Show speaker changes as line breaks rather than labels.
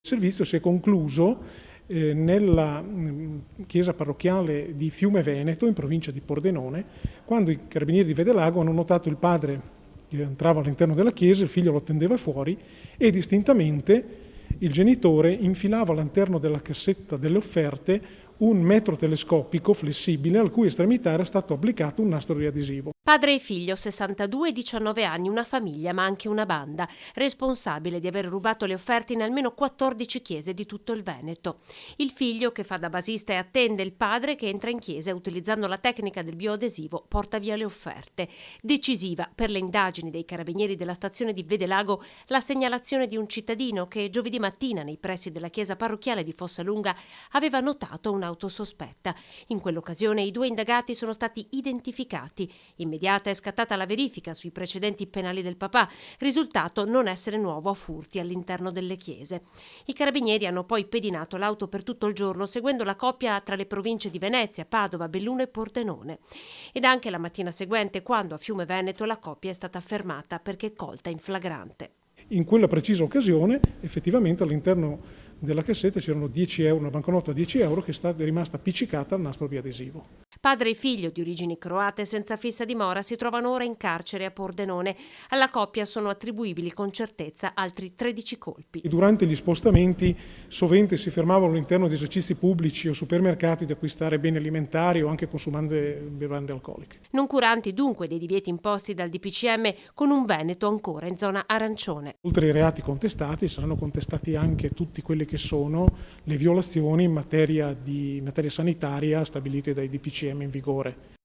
Il servizio si è concluso nella chiesa parrocchiale di Fiume Veneto, in provincia di Pordenone, quando i carabinieri di Vedelago hanno notato il padre che entrava all'interno della chiesa, il figlio lo attendeva fuori e distintamente il genitore infilava all'interno della cassetta delle offerte un metro telescopico flessibile al cui estremità era stato applicato un nastro riadesivo.
Padre e figlio, 62 e 19 anni, una famiglia ma anche una banda, responsabile di aver rubato le offerte in almeno 14 chiese di tutto il Veneto. Il figlio, che fa da basista e attende il padre che entra in chiesa e utilizzando la tecnica del bioadesivo porta via le offerte. Decisiva per le indagini dei carabinieri della stazione di Vedelago la segnalazione di un cittadino che giovedì mattina nei pressi della chiesa parrocchiale di Fossalunga aveva notato un'auto sospetta. In quell'occasione i due indagati sono stati identificati. Immediata è scattata la verifica sui precedenti penali del papà, risultato non essere nuovo a furti all'interno delle chiese. I carabinieri hanno poi pedinato l'auto per tutto il giorno, seguendo la coppia tra le province di Venezia, Padova, Belluno e Pordenone. Ed anche la mattina seguente, quando a Fiume Veneto la coppia è stata fermata perché colta in flagrante.
In quella precisa occasione, effettivamente all'interno della cassetta c'erano 10 euro, una banconota a 10 euro che è rimasta appiccicata al nastro biadesivo.
Padre e figlio di origini croate senza fissa dimora si trovano ora in carcere a Pordenone. Alla coppia sono attribuibili con certezza altri 13 colpi.
Durante gli spostamenti sovente si fermavano all'interno di esercizi pubblici o supermercati ad acquistare beni alimentari o anche consumando bevande alcoliche.
Non curanti dunque dei divieti imposti dal DPCM, con un Veneto ancora in zona arancione.
Oltre ai reati contestati saranno contestati anche tutti quelli che sono le violazioni in materia sanitaria stabilite dai DPCM in vigore.